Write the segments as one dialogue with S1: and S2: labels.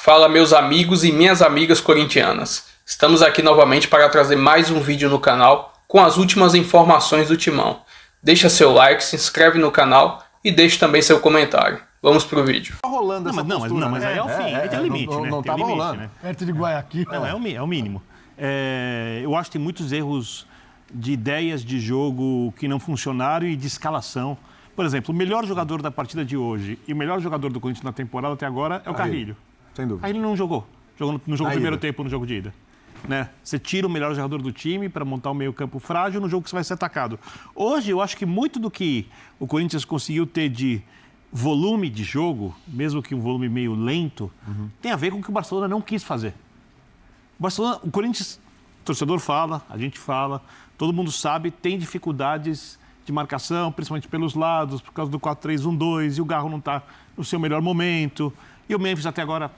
S1: Fala meus amigos e minhas amigas corintianas. Estamos aqui novamente para trazer mais um vídeo no canal com as últimas informações do Timão. Deixa seu like, se inscreve no canal e deixe também seu comentário. Vamos pro vídeo.
S2: Tá rolando essa postura,
S3: mas aí é o fim, tem limite, né?
S2: Não tava rolando.
S3: Né?
S4: Perto de Guayaquil.
S3: Não, é o mínimo. Eu acho que tem muitos erros de ideias de jogo que não funcionaram e de escalação. Por exemplo, o melhor jogador da partida de hoje e o melhor jogador do Corinthians na temporada até agora é o Carrilho.
S2: Sem dúvida.
S3: Aí ele não jogou. Jogou no jogo do primeiro tempo, no jogo de ida. Né? Você tira o melhor jogador do time para montar um meio-campo frágil no jogo que você vai ser atacado. Hoje, eu acho que muito do que o Corinthians conseguiu ter de volume de jogo, mesmo que um volume meio lento, tem a ver com o que o Barcelona não quis fazer. O Corinthians, o torcedor fala, a gente fala, todo mundo sabe, tem dificuldades de marcação, principalmente pelos lados, por causa do 4-3-1-2, e o Garro não está no seu melhor momento, e o Memphis até agora,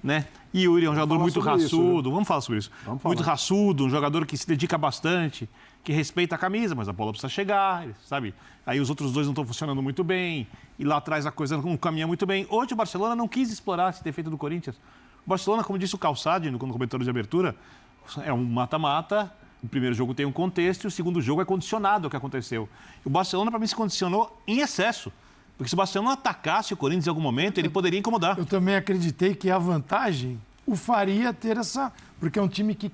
S3: né? E o Yuri é um jogador muito raçudo, vamos falar sobre isso. Muito raçudo, um jogador que se dedica bastante, que respeita a camisa, mas a bola precisa chegar, sabe? Aí os outros dois não estão funcionando muito bem, e lá atrás a coisa não caminha muito bem. Hoje o Barcelona não quis explorar esse defeito do Corinthians. O Barcelona, como disse o Calçade no comentário de abertura, é um mata-mata. O primeiro jogo tem um contexto e o segundo jogo é condicionado ao que aconteceu. E o Barcelona, para mim, se condicionou em excesso. Porque se o Barcelona atacasse o Corinthians em algum momento, ele poderia incomodar.
S4: Eu também acreditei que a vantagem o faria ter essa... Porque é um time que...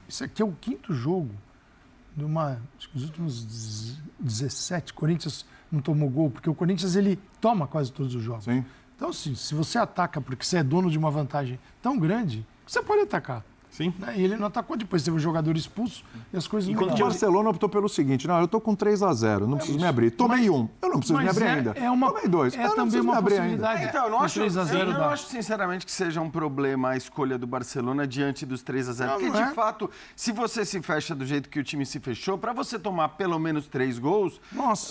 S4: Isso aqui é o quinto jogo. Acho que os últimos 17, o Corinthians não tomou gol. Porque o Corinthians, ele toma quase todos os jogos.
S2: Sim.
S4: Então, assim, se você ataca porque você é dono de uma vantagem tão grande, você pode atacar.
S3: Sim.
S4: E ele não atacou, depois teve um jogador expulso e as coisas
S2: Enquanto
S4: mudaram.
S2: o Barcelona optou pelo seguinte, não, eu tô com 3-0, não preciso me abrir. Tomei um, eu não preciso me abrir ainda. Tomei dois, eu não
S4: também
S2: preciso me
S4: uma
S2: abrir ainda.
S4: possibilidade.
S5: Então, eu não
S4: dá.
S5: acho sinceramente que seja um problema a escolha do Barcelona diante dos 3-0. Porque,
S4: não é.
S5: de fato, se você se fecha do jeito que o time se fechou, para você tomar pelo menos 3 gols,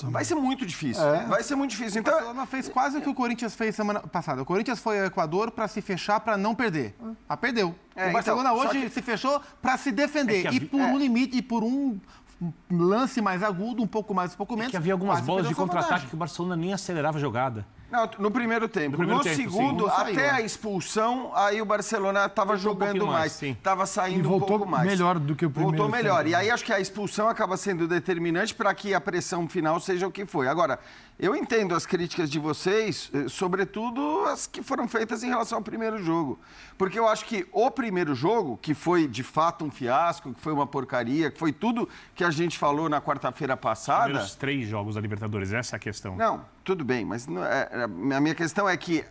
S5: vai ser muito difícil. Vai ser muito difícil. Então,
S6: O Barcelona fez quase o que o Corinthians fez semana passada. O Corinthians foi ao Equador para se fechar, para não perder. Perdeu. O Barcelona
S5: então,
S6: hoje se fechou para se defender. E por um limite, e por um lance mais agudo, um pouco mais, um pouco menos.
S3: Que havia algumas
S6: quase
S3: bolas
S6: perdeu
S3: de
S6: sua
S3: contra-ataque
S6: vantagem.
S3: que o Barcelona nem acelerava a jogada.
S5: não, no primeiro tempo. No segundo, até a expulsão, aí o Barcelona estava jogando mais. Estava saindo um pouco mais.
S4: Melhor do que o primeiro.
S5: Voltou melhor. E aí acho que a expulsão acaba sendo determinante para que a pressão final seja o que foi. Agora, eu entendo as críticas de vocês, sobretudo as que foram feitas em relação ao primeiro jogo. Porque eu acho que o primeiro jogo, que foi de fato um fiasco, que foi uma porcaria, que foi tudo que a gente falou na quarta-feira passada...
S3: Primeiros 3 jogos da Libertadores, essa é a questão.
S5: Não, tudo bem, mas a minha questão é que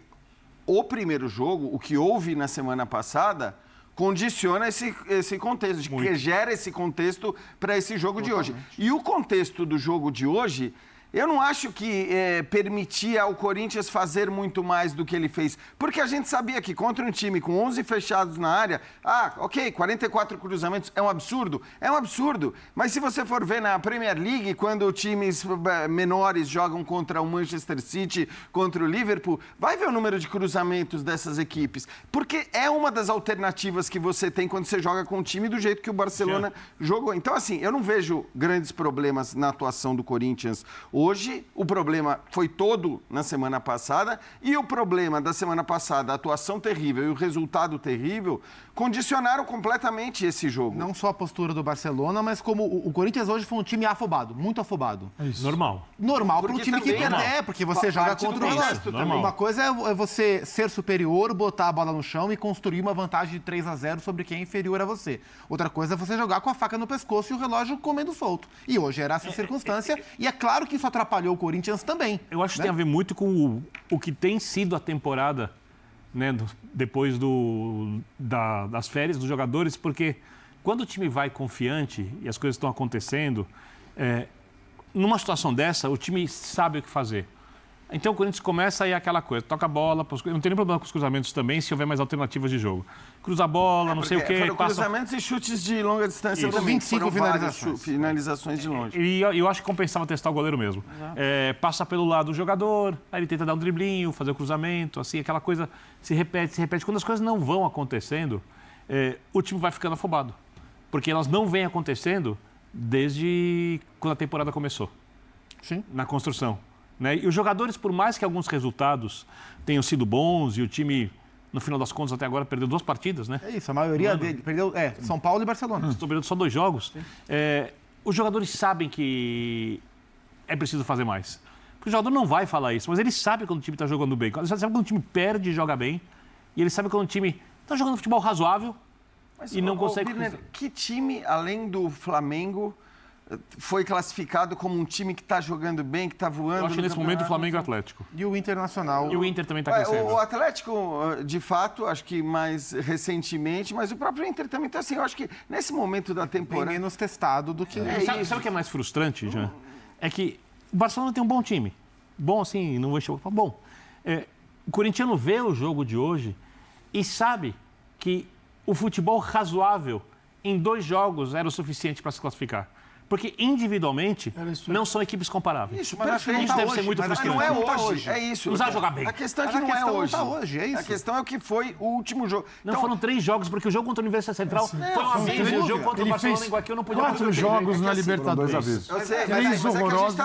S5: o primeiro jogo, o que houve na semana passada, condiciona esse contexto, que gera esse contexto para esse jogo de hoje. E o contexto do jogo de hoje... Eu não acho que permitia ao Corinthians fazer muito mais do que ele fez. Porque a gente sabia que contra um time com 11 fechados na área, 44 cruzamentos é um absurdo. É um absurdo. Mas se você for ver na Premier League, quando times menores jogam contra o Manchester City, contra o Liverpool, vai ver o número de cruzamentos dessas equipes. Porque é uma das alternativas que você tem quando você joga com um time do jeito que o Barcelona jogou. Então, assim, eu não vejo grandes problemas na atuação do Corinthians. Hoje, o problema foi todo na semana passada e o problema da semana passada, a atuação terrível e o resultado terrível, condicionaram completamente esse jogo.
S6: Não só a postura do Barcelona, mas como o Corinthians hoje foi um time afobado, muito afobado.
S3: É isso. Normal
S6: Para um time que perder, porque você joga contra o resto. Uma coisa é você ser superior, botar a bola no chão e construir uma vantagem de 3-0 sobre quem é inferior a você. Outra coisa é você jogar com a faca no pescoço e o relógio comendo solto. E hoje era essa circunstância e é claro que isso atrapalhou o Corinthians também.
S3: Eu acho que tem a ver muito com o que tem sido a temporada, né, depois das férias dos jogadores, porque quando o time vai confiante e as coisas estão acontecendo, numa situação dessa, o time sabe o que fazer. Então o Corinthians começa aí aquela coisa, toca a bola, não tem nem problema com os cruzamentos também, se houver mais alternativas de jogo. Cruza a bola, não sei o quê.
S5: Foram cruzamentos e chutes de longa distância também.
S6: 25
S5: finalizações de longe.
S3: E eu acho que compensava testar o goleiro mesmo. Passa pelo lado do jogador, aí ele tenta dar um driblinho, fazer o cruzamento, assim, aquela coisa se repete, se repete. Quando as coisas não vão acontecendo, o time vai ficando afobado. Porque elas não vêm acontecendo desde quando a temporada começou.
S6: Sim.
S3: Na construção. Né? E os jogadores, por mais que alguns resultados tenham sido bons e o time no final das contas, até agora, perdeu 2 partidas, né?
S6: É isso, a maioria dele. Perdeu São Paulo e Barcelona.
S3: Estou perdendo só 2 jogos. Os jogadores sabem que é preciso fazer mais. Porque o jogador não vai falar isso, mas ele sabe quando o time está jogando bem. Ele sabe quando o time perde e joga bem. E ele sabe quando o time está jogando futebol razoável e não consegue...
S5: Birner, que time, além do Flamengo, foi classificado como um time que está jogando bem, que está voando?
S3: Eu acho que nesse momento o Flamengo e o Atlético.
S6: E o Internacional.
S3: E o Inter também está crescendo.
S5: O Atlético, de fato, acho que mais recentemente, mas o próprio Inter também está assim. Eu acho que nesse momento da temporada...
S6: Bem menos testado do que...
S3: Sabe o que é mais frustrante, Jean? É que o Barcelona tem um bom time. Bom assim, não vou chamar bom. O corintiano vê o jogo de hoje e sabe que o futebol razoável em 2 jogos era o suficiente para se classificar. Porque individualmente não são equipes comparáveis.
S5: Isso, mas
S3: isso deve ser muito frustrante.
S5: Não é hoje, é isso.
S3: Não sabe jogar bem.
S5: A questão é que não é hoje.
S6: Não tá hoje, é isso.
S5: A questão é o que foi o último jogo.
S3: Não, foram 3 jogos, porque o jogo contra a Universidade Central foi um aviso. O jogo contra o Barcelona em Guayaquil não podia...
S4: 4 jogos na Libertadores.
S2: 2 avisos.
S4: 3 horrorosos.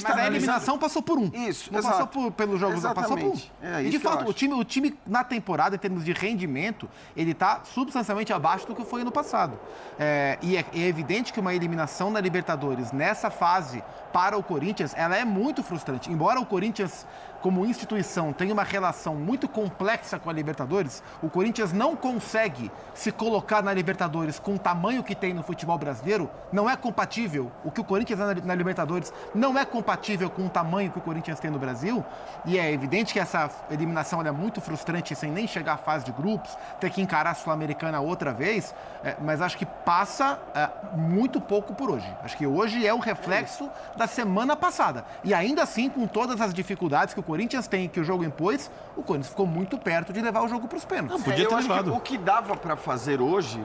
S6: Mas a eliminação passou por 1.
S5: Isso,
S6: não
S5: exato.
S6: passou pelos jogos, passou por 1. E de fato, o time na temporada, em termos de rendimento, ele está substancialmente abaixo do que foi no passado. E é evidente que uma eliminação na Libertadores nessa fase para o Corinthians, ela é muito frustrante. Embora o Corinthians, como instituição, tenha uma relação muito complexa com a Libertadores, o Corinthians não consegue se colocar na Libertadores com o tamanho que tem no futebol brasileiro, não é compatível. O que o Corinthians é na Libertadores não é compatível com o tamanho que o Corinthians tem no Brasil, e é evidente que essa eliminação é muito frustrante sem nem chegar à fase de grupos, ter que encarar a Sul-Americana outra vez, mas acho que passa muito pouco por hoje. Acho que hoje é o reflexo da semana passada. E ainda assim, com todas as dificuldades que o Corinthians tem, que o jogo impôs, o Corinthians ficou muito perto de levar o jogo para os pênaltis.
S3: Não, podia ter levado.
S5: O que dava para fazer hoje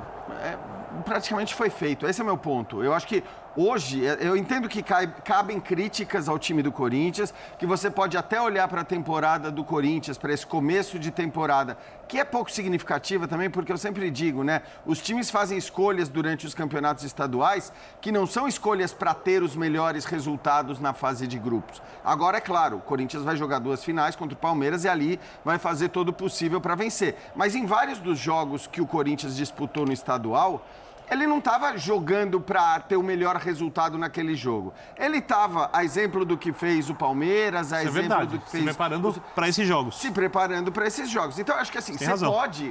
S5: praticamente foi feito. Esse é o meu ponto. Eu acho que hoje, eu entendo que cabem críticas ao time do Corinthians, que você pode até olhar para a temporada do Corinthians, para esse começo de temporada, que é pouco significativa também, porque eu sempre digo, né? Os times fazem escolhas durante os campeonatos estaduais que não são escolhas para ter os melhores resultados na fase de grupos. Agora, é claro, o Corinthians vai jogar 2 finais contra o Palmeiras e ali vai fazer todo o possível para vencer. Mas em vários dos jogos que o Corinthians disputou no estadual, ele não estava jogando para ter o melhor resultado naquele jogo. Ele estava, a exemplo do que fez o Palmeiras, a exemplo do que fez...
S3: Se preparando para esses jogos.
S5: Se preparando para esses jogos. Então, acho que assim,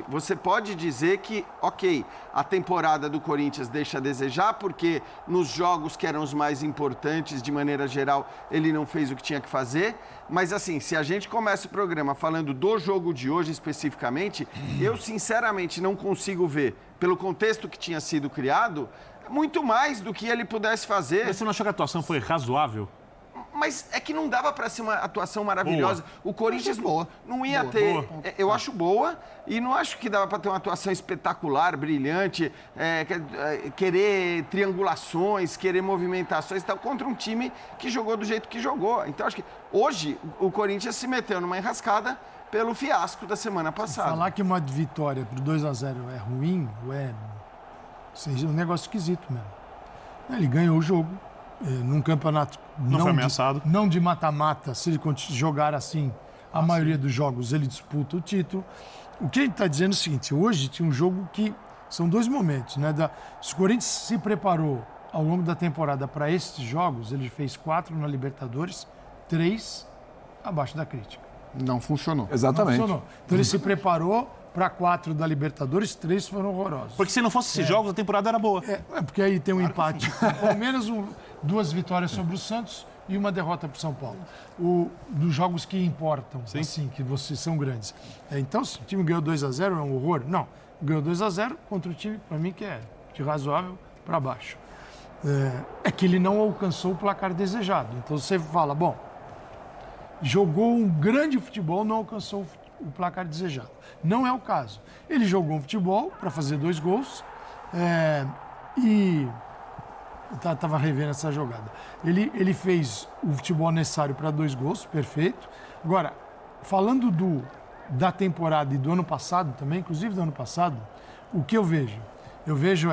S5: você pode dizer que, ok, a temporada do Corinthians deixa a desejar, porque nos jogos que eram os mais importantes, de maneira geral, ele não fez o que tinha que fazer. Mas, assim, se a gente começa o programa falando do jogo de hoje especificamente, eu, sinceramente, não consigo ver, pelo contexto que tinha sido criado, muito mais do que ele pudesse fazer.
S3: Mas você não achou que a atuação foi razoável?
S5: Mas é que não dava para ser uma atuação maravilhosa. O Corinthians não ia ter... Eu acho boa e não acho que dava para ter uma atuação espetacular, brilhante, querer triangulações, querer movimentações, tal, contra um time que jogou do jeito que jogou. Então, acho que hoje o Corinthians se meteu numa enrascada pelo fiasco da semana passada.
S4: Falar que uma vitória por 2-0 é ruim, seja um negócio esquisito mesmo. Ele ganhou o jogo num campeonato
S3: não foi ameaçado.
S4: Não de mata-mata. Se ele jogar assim, a maioria dos jogos ele disputa o título. O que ele está dizendo é o seguinte: hoje tinha um jogo que são 2 momentos, né? Se o Corinthians se preparou ao longo da temporada para esses jogos, ele fez 4 na Libertadores, 3 abaixo da crítica.
S6: Não funcionou.
S2: Exatamente.
S4: Não funcionou. Então ele se preparou para 4 da Libertadores, 3 foram horrorosos.
S3: Porque se não fosse esses jogos, a temporada era boa.
S4: Porque aí tem um empate com o Palmeiras, 2 vitórias sobre o Santos e uma derrota para o São Paulo. Dos jogos que importam, assim, que são grandes. Então, se o time ganhou 2-0, é um horror? Não. Ganhou 2-0 contra o time, para mim, que é de razoável para baixo. É que ele não alcançou o placar desejado. Então você fala, bom, jogou um grande futebol, não alcançou o placar desejado. Não é o caso. Ele jogou um futebol para fazer 2 gols e... Estava revendo essa jogada. Ele fez o futebol necessário para 2 gols, perfeito. Agora, falando da temporada e do ano passado também, inclusive do ano passado, o que eu vejo? Eu vejo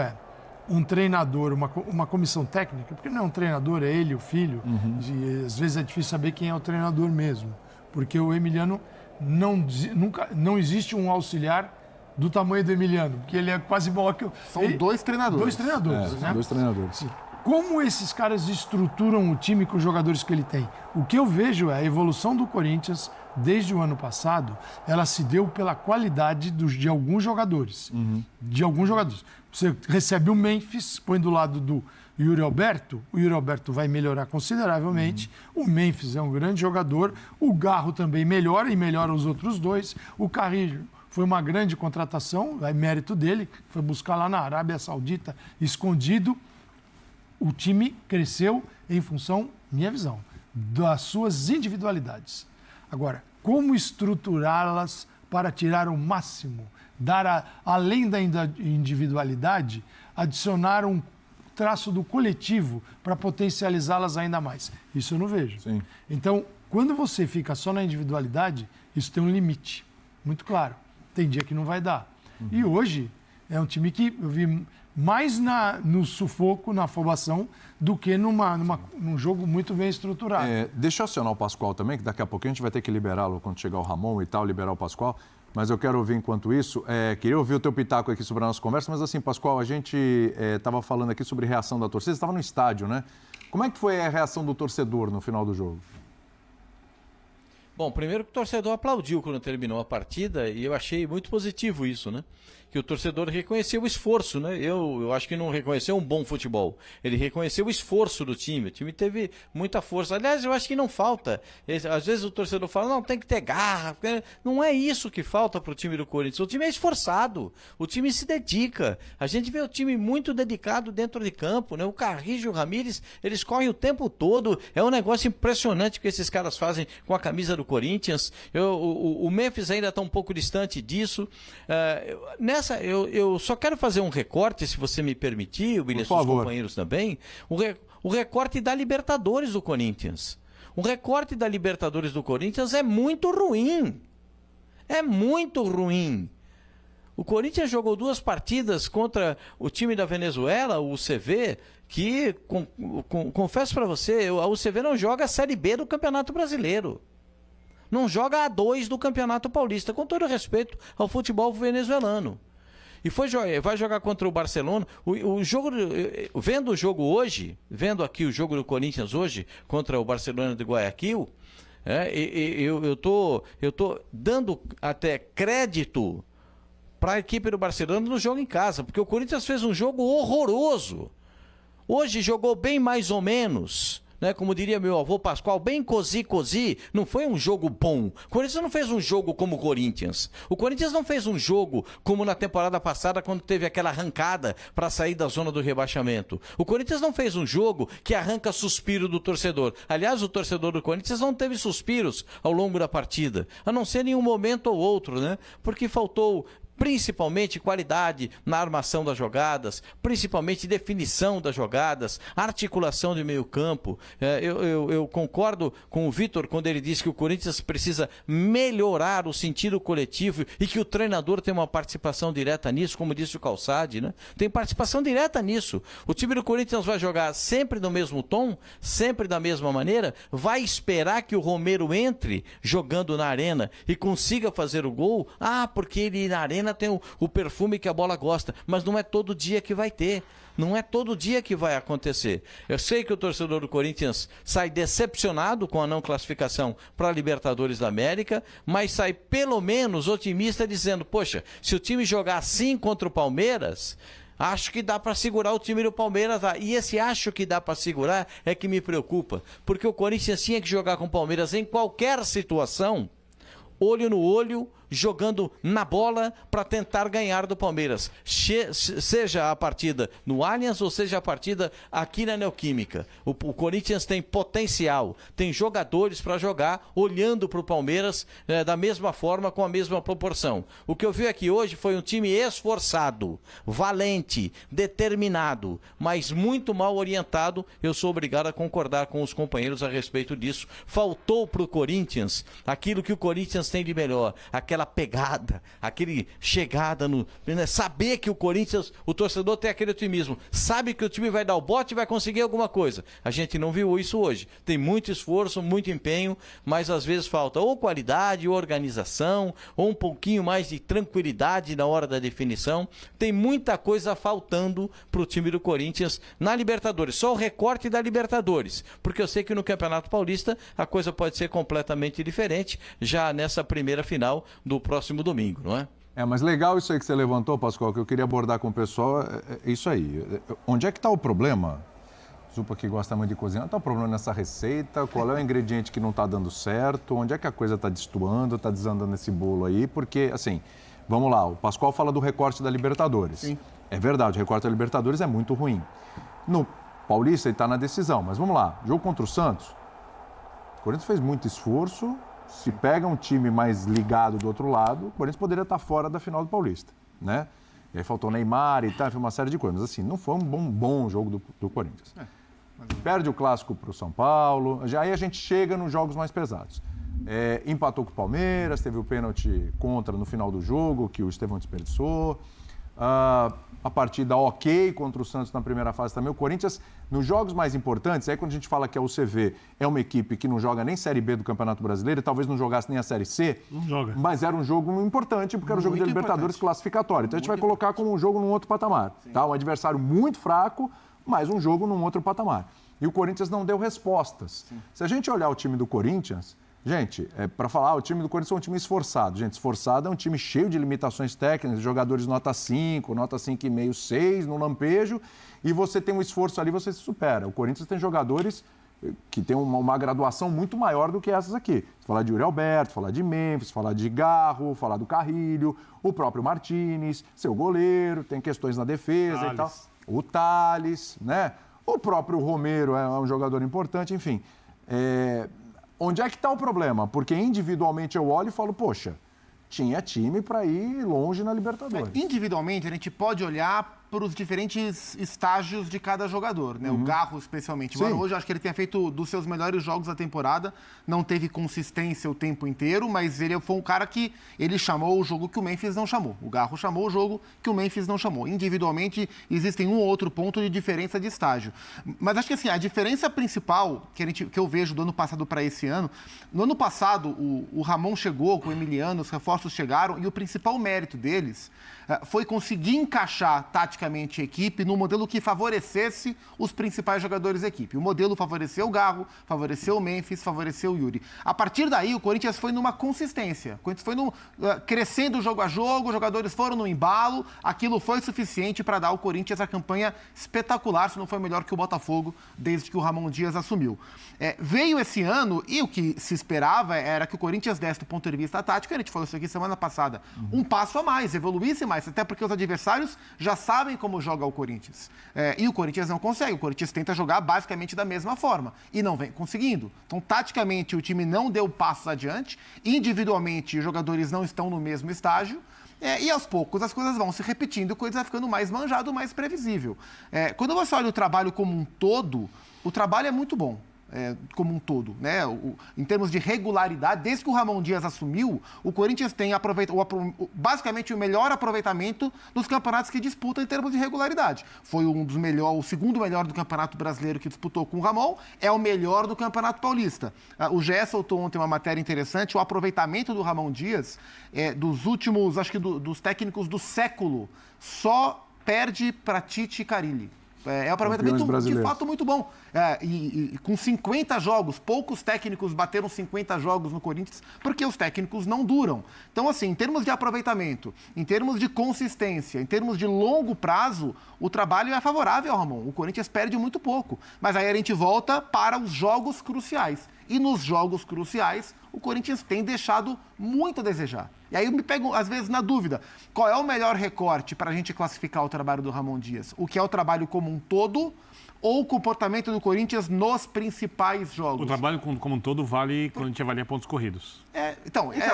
S4: um treinador, uma comissão técnica, porque não é um treinador, é ele, o filho, e às vezes é difícil saber quem é o treinador mesmo, porque o Emiliano não existe um auxiliar do tamanho do Emiliano, porque ele é quase igual que eu.
S6: São dois treinadores.
S4: Dois treinadores, né?
S2: Dois treinadores.
S4: Como esses caras estruturam o time com os jogadores que ele tem? O que eu vejo é a evolução do Corinthians desde o ano passado, ela se deu pela qualidade de alguns jogadores. De alguns jogadores. Você recebe o Memphis, põe do lado do Yuri Alberto, o Yuri Alberto vai melhorar consideravelmente. O Memphis é um grande jogador, o Garro também melhora e melhora os outros dois. O Carrillo foi uma grande contratação, é mérito dele, foi buscar lá na Arábia Saudita, escondido. O time cresceu em função, minha visão, das suas individualidades. Agora, como estruturá-las para tirar o máximo, além da individualidade, adicionar um traço do coletivo para potencializá-las ainda mais? Isso eu não vejo.
S2: Sim.
S4: Então, quando você fica só na individualidade, isso tem um limite, muito claro. Tem dia que não vai dar. E hoje é um time que eu vi mais no sufoco, na afobação, do que num jogo muito bem estruturado.
S2: Deixa eu acionar o Pascoal também, que daqui a pouquinho a gente vai ter que liberá-lo quando chegar o Ramon e tal, liberar o Pascoal. Mas eu quero ouvir enquanto isso. Queria ouvir o teu pitaco aqui sobre a nossa conversa, mas assim, Pascoal, a gente estava falando aqui sobre reação da torcida. Você estava no estádio, né? Como é que foi a reação do torcedor no final do jogo?
S7: Bom, primeiro que o torcedor aplaudiu quando terminou a partida e eu achei muito positivo isso, né? Que o torcedor reconheceu o esforço, né? Eu acho que não reconheceu um bom futebol. Ele reconheceu o esforço do time. O time teve muita força. Aliás, eu acho que não falta. Às vezes o torcedor fala, não, tem que ter garra. Não é isso que falta para o time do Corinthians. O time é esforçado. O time se dedica. A gente vê o time muito dedicado dentro de campo, né? O Carrillo e o Ramírez, eles correm o tempo todo. É um negócio impressionante que esses caras fazem com a camisa do Corinthians. O Memphis ainda está um pouco distante disso. Eu só quero fazer um recorte, se você me permitir, o seus companheiros também, o recorte da Libertadores do Corinthians. O recorte da Libertadores do Corinthians é muito ruim. É muito ruim. O Corinthians jogou 2 partidas contra o time da Venezuela, o UCV, que, confesso para você, a UCV não joga a Série B do Campeonato Brasileiro. Não joga a A2 do Campeonato Paulista, com todo respeito ao futebol venezuelano. E vai jogar contra o Barcelona. O jogo, vendo o jogo hoje, vendo aqui o jogo do Corinthians hoje contra o Barcelona de Guayaquil, eu tô dando até crédito para a equipe do Barcelona no jogo em casa, porque o Corinthians fez um jogo horroroso. Hoje jogou bem mais ou menos, né? Como diria meu avô Pascoal, bem cozi, não foi um jogo bom. O Corinthians não fez um jogo como o Corinthians. O Corinthians não fez um jogo como na temporada passada, quando teve aquela arrancada para sair da zona do rebaixamento. O Corinthians não fez um jogo que arranca suspiro do torcedor. Aliás, o torcedor do Corinthians não teve suspiros ao longo da partida, a não ser em um momento ou outro, né? Porque faltou principalmente qualidade na armação das jogadas, principalmente definição das jogadas, articulação de meio campo. Eu concordo com o Vitor quando ele diz que o Corinthians precisa melhorar o sentido coletivo e que o treinador tem uma participação direta nisso, como disse o Calçade, né? Tem participação direta nisso. O time do Corinthians vai jogar sempre no mesmo tom, sempre da mesma maneira, vai esperar que o Romero entre jogando na arena e consiga fazer o gol, porque ele na arena tem o perfume que a bola gosta, mas não é todo dia que vai ter, não é todo dia que vai acontecer. Eu sei que o torcedor do Corinthians sai decepcionado com a não classificação para a Libertadores da América, mas sai pelo menos otimista dizendo, poxa, se o time jogar assim contra o Palmeiras, acho que dá para segurar o time do Palmeiras lá. E esse acho que dá para segurar é que me preocupa, porque o Corinthians tinha que jogar com o Palmeiras em qualquer situação, olho no olho, jogando na bola para tentar ganhar do Palmeiras, seja a partida no Allianz ou seja a partida aqui na Neoquímica. O Corinthians tem potencial, tem jogadores para jogar olhando para o Palmeiras da mesma forma, com a mesma proporção. O que eu vi aqui hoje foi um time esforçado, valente, determinado, mas muito mal orientado. Eu sou obrigado a concordar com os companheiros a respeito disso. Faltou para o Corinthians aquilo que o Corinthians tem de melhor, aquela aquela pegada, aquele chegada no... Né? Saber que o Corinthians, o torcedor tem aquele otimismo, sabe que o time vai dar o bote e vai conseguir alguma coisa. A gente não viu isso hoje. Tem muito esforço, muito empenho, mas às vezes falta ou qualidade, ou organização, ou um pouquinho mais de tranquilidade na hora da definição. Tem muita coisa faltando para o time do Corinthians na Libertadores. Só o recorte da Libertadores, porque eu sei que no Campeonato Paulista a coisa pode ser completamente diferente já nessa primeira final do próximo domingo, não é?
S2: Mas legal isso aí que você levantou, Pascoal, que eu queria abordar com o pessoal, é isso aí. Onde é que está o problema? Zupa que gosta muito de cozinhar, está o problema nessa receita? Qual é o ingrediente que não está dando certo? Onde é que a coisa está destoando, está desandando esse bolo aí? Porque, assim, vamos lá, o Pascoal fala do recorte da Libertadores. Sim. É verdade, o recorte da Libertadores é muito ruim. No Paulista ele está na decisão, mas vamos lá, jogo contra o Santos, o Corinthians fez muito esforço. Se pega um time mais ligado do outro lado, o Corinthians poderia estar fora da final do Paulista, né? E aí faltou Neymar e tal, foi uma série de coisas. Mas assim, não foi um bom jogo do Corinthians. Perde o clássico para o São Paulo, aí a gente chega nos jogos mais pesados. Empatou com o Palmeiras, teve o pênalti contra no final do jogo, que o Estevão desperdiçou. A partida ok contra o Santos na primeira fase também. O Corinthians, nos jogos mais importantes, aí quando a gente fala que a UCV é uma equipe que não joga nem Série B do Campeonato Brasileiro, e talvez não jogasse nem a Série C,
S3: não joga.
S2: Mas era um jogo importante, porque era um jogo de Libertadores classificatório. Então a gente vai colocar como um jogo num outro patamar. Tá? Um adversário muito fraco, mas um jogo num outro patamar. E o Corinthians não deu respostas. Sim. Se a gente olhar o time do Corinthians... Gente, para falar, o time do Corinthians é um time esforçado. Gente, esforçado é um time cheio de limitações técnicas, jogadores nota 5, nota 5,5, 6 no lampejo, e você tem um esforço ali, você se supera. O Corinthians tem jogadores que têm uma graduação muito maior do que essas aqui. Se falar de Yuri Alberto, falar de Memphis, falar de Garro, falar do Carrilho, o próprio Martínez, seu goleiro, tem questões na defesa e tal. O Thales, né? O próprio Romero é um jogador importante, enfim. Onde é que está o problema? Porque individualmente eu olho e falo, poxa, tinha time para ir longe na Libertadores.
S6: Individualmente, a gente pode olhar para os diferentes estágios de cada jogador, né? O Garro, especialmente. Mas hoje, acho que ele tenha feito dos seus melhores jogos da temporada. Não teve consistência o tempo inteiro, mas ele foi um cara que ele chamou o jogo que o Memphis não chamou. O Garro chamou o jogo que o Memphis não chamou. Individualmente, existem um ou outro ponto de diferença de estágio. Mas acho que assim, a diferença principal que eu vejo do ano passado para esse ano, no ano passado, o Ramon chegou com o Emiliano, os reforços chegaram, e o principal mérito deles foi conseguir encaixar taticamente a equipe no modelo que favorecesse os principais jogadores da equipe. O modelo favoreceu o Garro, favoreceu o Memphis, favoreceu o Yuri. A partir daí, o Corinthians foi numa consistência. O Corinthians foi crescendo jogo a jogo, os jogadores foram no embalo, aquilo foi suficiente para dar ao Corinthians a campanha espetacular, se não foi melhor que o Botafogo, desde que o Ramon Dias assumiu. Veio esse ano, e o que se esperava era que o Corinthians desse do ponto de vista tático, a gente falou isso aqui semana passada, um passo a mais, evoluísse mais, até porque os adversários já sabem como joga o Corinthians. E o Corinthians não consegue, o Corinthians tenta jogar basicamente da mesma forma, e não vem conseguindo. Então, taticamente, o time não deu passos adiante, individualmente, os jogadores não estão no mesmo estágio, e aos poucos as coisas vão se repetindo, a coisa vai ficando mais manjado, mais previsível. Quando você olha o trabalho como um todo, o trabalho é muito bom. Como um todo, né? Em termos de regularidade, desde que o Ramon Dias assumiu, o Corinthians tem basicamente o melhor aproveitamento dos campeonatos que disputa em termos de regularidade. Foi o segundo melhor do Campeonato Brasileiro que disputou com o Ramon, é o melhor do Campeonato Paulista. O GE soltou ontem uma matéria interessante, o aproveitamento do Ramon Dias, dos últimos, acho que dos técnicos do século, só perde para Tite e Carille. É um aproveitamento de fato muito bom. E com 50 jogos, poucos técnicos bateram 50 jogos no Corinthians, porque os técnicos não duram. Então, assim, em termos de aproveitamento, em termos de consistência, em termos de longo prazo, o trabalho é favorável ao Ramon. O Corinthians perde muito pouco. Mas aí a gente volta para os jogos cruciais. E nos jogos cruciais, o Corinthians tem deixado muito a desejar. E aí eu me pego, às vezes, na dúvida. Qual é o melhor recorte para a gente classificar o trabalho do Ramon Dias? O que é o trabalho como um todo ou o comportamento do Corinthians nos principais jogos?
S3: O trabalho como um todo vale quando a gente avalia pontos corridos.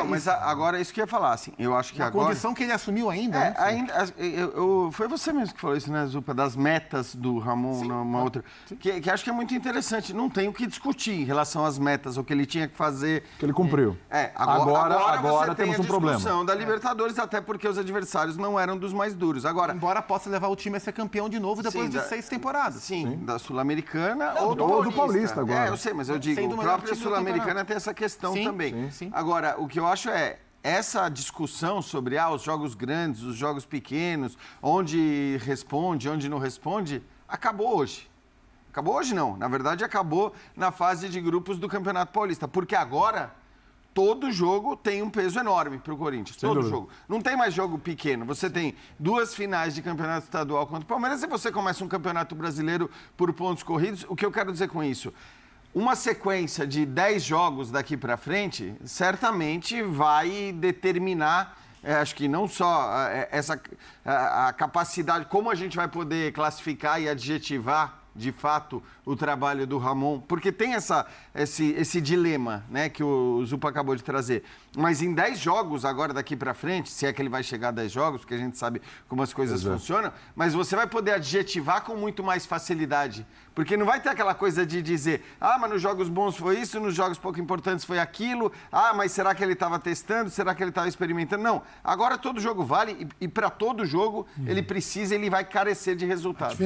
S5: Mas agora, isso que eu ia falar, assim, eu acho que
S6: a
S5: agora...
S6: condição que ele assumiu ainda,
S5: foi você mesmo que falou isso, né, Zupa, das metas do Ramon,
S6: Sim,
S5: numa outra... Que acho que é muito interessante, não tem o que discutir em relação às metas, o que ele tinha que fazer.
S2: Que ele cumpriu.
S5: Agora você
S2: temos
S5: tem
S2: um problema.
S5: A discussão da Libertadores, até porque os adversários não eram dos mais duros. Agora,
S6: embora possa levar o time a ser campeão de novo depois de 6 temporadas.
S5: Sim, da Sul-Americana ou
S2: do Paulista agora.
S5: Eu sei, mas eu digo, o próprio Sul-Americana tem essa questão também.
S6: Sim.
S5: Agora, o que eu acho é essa discussão sobre os jogos grandes, os jogos pequenos, onde responde, onde não responde, acabou hoje. Acabou hoje não, na verdade acabou na fase de grupos do Campeonato Paulista, porque agora todo jogo tem um peso enorme para o Corinthians, todo jogo. Não tem mais jogo pequeno, você tem 2 finais de Campeonato Estadual contra o Palmeiras e você começa um Campeonato Brasileiro por pontos corridos. O que eu quero dizer com isso? Uma sequência de 10 jogos daqui para frente certamente vai determinar, acho que não só a capacidade, como a gente vai poder classificar e adjetivar de fato o trabalho do Ramon, porque tem esse dilema, né, que o Zupa acabou de trazer. Mas em 10 jogos agora daqui para frente, se é que ele vai chegar a 10 jogos, porque a gente sabe como as coisas funcionam, mas você vai poder adjetivar com muito mais facilidade, porque não vai ter aquela coisa de dizer, mas nos jogos bons foi isso, nos jogos pouco importantes foi aquilo, mas será que ele estava testando, será que ele estava experimentando? Não, agora todo jogo vale e para todo jogo ele vai carecer de resultado.